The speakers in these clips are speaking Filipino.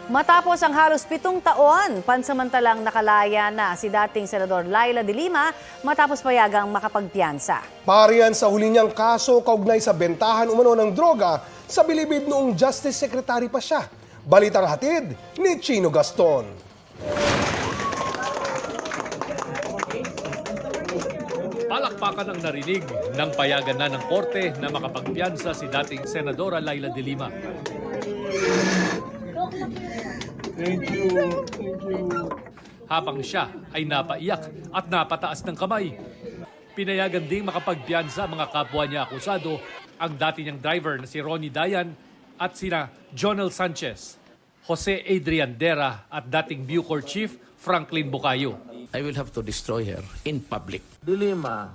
Matapos ang halos 7 taon, pansamantalang nakalaya na si dating Senador Laila de Lima matapos payagang makapagpiyansa. Pariyan sa huli niyang kaso kaugnay sa bentahan umano ng droga sa bilibid noong Justice Secretary pa siya. Balitang hatid ni Chino Gaston. Palakpakan ang narinig ng payagan na ng korte na makapagpiyansa si dating Senadora Laila de Lima. Thank you. Habang siya ay napaiyak at napataas ng kamay. Pinayagan ding makapagpiyansa mga kapwa niya akusado ang dati niyang driver na si Ronnie Dayan at sina Jonel Sanchez, Jose Adrian Dera at dating Bucor Chief Franklin Bucayo. I will have to destroy her in public. Dilima,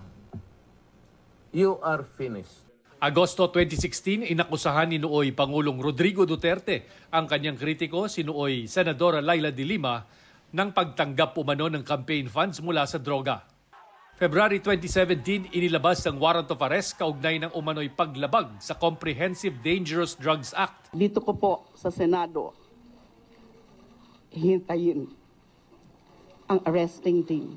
you are finished. Agosto 2016, inakusahan ni Nooy Pangulong Rodrigo Duterte ang kanyang kritiko si Nooy Senadora Laila de Lima ng pagtanggap umano ng campaign funds mula sa droga. February 2017, inilabas ang warrant of arrest kaugnay ng umano'y paglabag sa Comprehensive Dangerous Drugs Act. Dito ko po sa Senado, hintayin ang arresting team.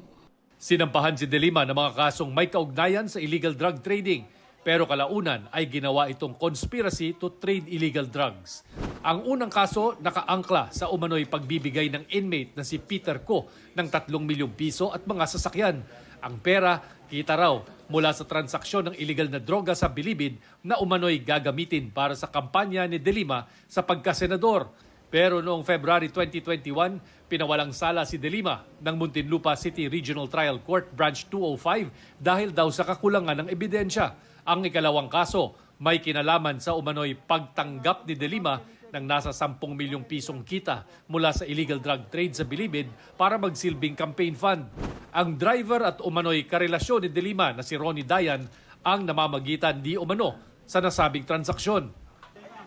Sinampahan si de Lima ng mga kasong may kaugnayan sa illegal drug trading, pero kalaunan ay ginawa itong conspiracy to trade illegal drugs. Ang unang kaso nakaangkla sa umano'y pagbibigay ng inmate na si Peter Ko ng 3 milyong piso at mga sasakyan. Ang pera, kita raw mula sa transaksyon ng illegal na droga sa bilibid na umano'y gagamitin para sa kampanya ni de Lima sa pagkasenador. Pero noong February 2021, pinawalang sala si de Lima ng Muntinlupa City Regional Trial Court Branch 205 dahil daw sa kakulangan ng ebidensya. Ang ikalawang kaso, may kinalaman sa umano'y pagtanggap ni de Lima ng nasa 10 milyong pisong kita mula sa illegal drug trade sa bilibid para magsilbing campaign fund. Ang driver at umano'y karelasyon ni de Lima na si Ronnie Dayan ang namamagitan di umano sa nasabing transaksyon.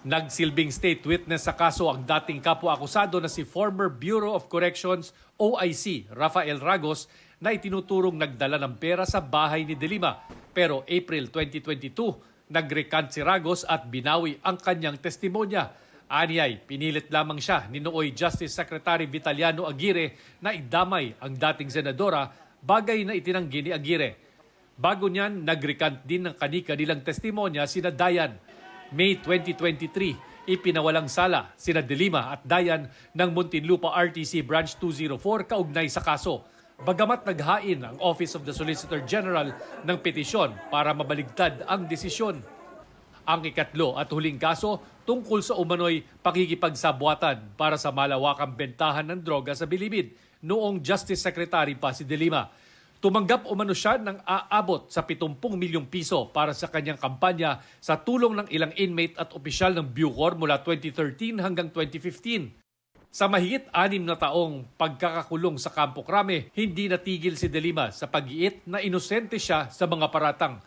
Nagsilbing state witness sa kaso ang dating kapwa-akusado na si former Bureau of Corrections OIC Rafael Ragos na itinuturong nagdala ng pera sa bahay ni de Lima. Pero April 2022, nag-recant si Ragos at binawi ang kanyang testimonya. Anyay, pinilit lamang siya ni Nooy Justice Secretary Vitaliano Aguirre na idamay ang dating senadora, bagay na itinanggi ni Aguirre. Bago niyan, nag-recant din ng kani-kanilang testimonya sina Dayan. May 2023, ipinawalang sala sina de Lima at Dayan ng Muntinlupa RTC Branch 204 kaugnay sa kaso. Bagamat naghain ang Office of the Solicitor General ng petisyon para mabaligtad ang desisyon. Ang ikatlo at huling kaso tungkol sa umano'y pakikipagsabwatan para sa malawakang bentahan ng droga sa bilibid noong Justice Secretary pa si de Lima. Tumanggap umano siya ng aabot sa 70 milyong piso para sa kanyang kampanya sa tulong ng ilang inmate at opisyal ng Bucor mula 2013 hanggang 2015. Sa mahigit 6 na taong pagkakakulong sa Campo Crame, hindi natigil si de Lima sa pag-iit na inosente siya sa mga paratang.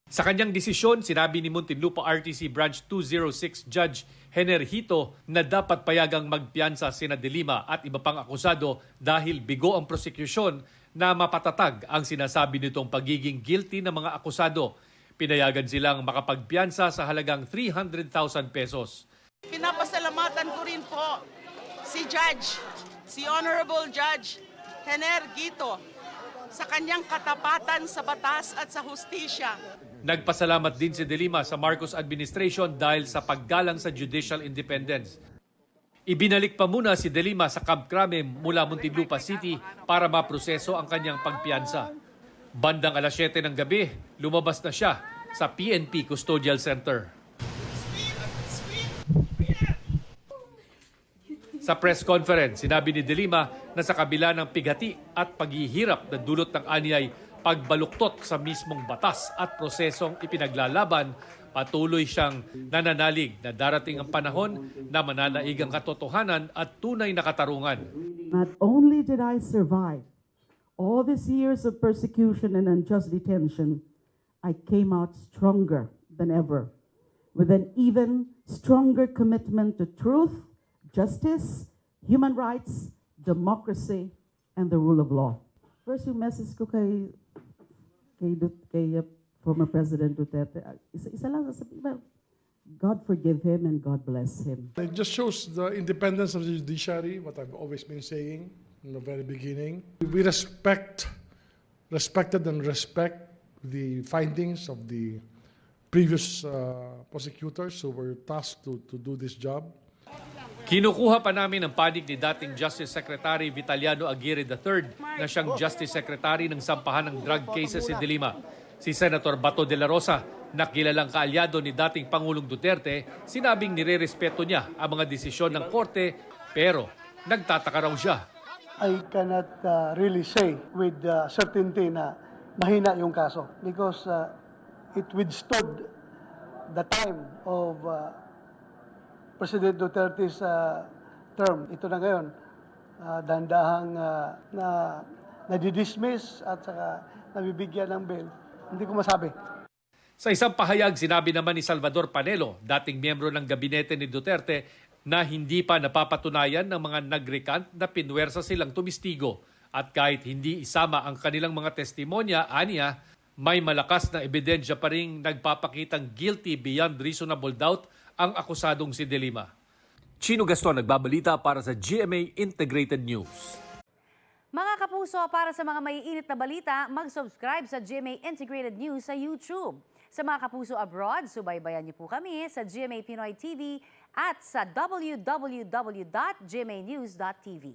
Sa kanyang desisyon, sinabi ni Muntinlupa RTC Branch 206 Judge Hener Hito na dapat payagang magpiyansa sina de Lima at iba pang akusado dahil bigo ang prosekusyon na mapatatag ang sinasabi nitong pagiging guilty ng mga akusado. Pinayagan silang makapagpiyansa sa halagang 300,000 pesos. Pinapasalamatan ko rin po si Honorable Judge Hener Hito sa kanyang katapatan sa batas at sa hustisya. Nagpasalamat din si de Lima sa Marcos administration dahil sa paggalang sa judicial independence. Ibinalik pa muna si de Lima sa Camp Crame mula Muntinlupa City para maproseso ang kanyang pagpiyansa. Bandang alas 7 ng gabi, lumabas na siya sa PNP Custodial Center. Sa press conference, sinabi ni de Lima na sa kabila ng pighati at paghihirap na dulot ng anyay pagbaluktot sa mismong batas at prosesong ipinaglalaban, patuloy siyang nananalig na darating ang panahon na mananaig ang katotohanan at tunay na katarungan. Not only did I survive all these years of persecution and unjust detention, I came out stronger than ever, with an even stronger commitment to truth, justice, human rights, democracy, and the rule of law. First, yung message ko kay former President Duterte, isa lang sasabihin, God forgive him and God bless him. It just shows the independence of the judiciary, what I've always been saying in the very beginning. We respected and respect the findings of the previous prosecutors who were tasked to do this job. Kinukuha pa namin ang panig ni dating Justice Secretary Vitaliano Aguirre III na siyang Justice Secretary ng sampahan ng drug cases si De Lima. Si Senator Bato de la Rosa, na kilalang kaalyado ni dating Pangulong Duterte, sinabing nirerespeto niya ang mga desisyon ng korte pero nagtataka raw siya. I cannot really say with certainty na mahina yung kaso because it withstood the time of President Duterte's term. Ito na ngayon, dandahang nadidismiss at saka nabibigyan ng bail. Hindi ko masabi. Sa isang pahayag, sinabi naman ni Salvador Panelo, dating miyembro ng gabinete ni Duterte, na hindi pa napapatunayan ng mga nag-recant na pinwersa silang tumistigo. At kahit hindi isama ang kanilang mga testimonya, aniya, may malakas na ebidensya pa rin nagpapakitang guilty beyond reasonable doubt ang akusadong si De Lima. Chino Gaston nagbabalita para sa GMA Integrated News. Mga kapuso, para sa mga maiinit na balita, mag-subscribe sa GMA Integrated News sa YouTube. Sa mga kapuso abroad, subaybayan niyo po kami sa GMA Pinoy TV at sa www.gmanews.tv.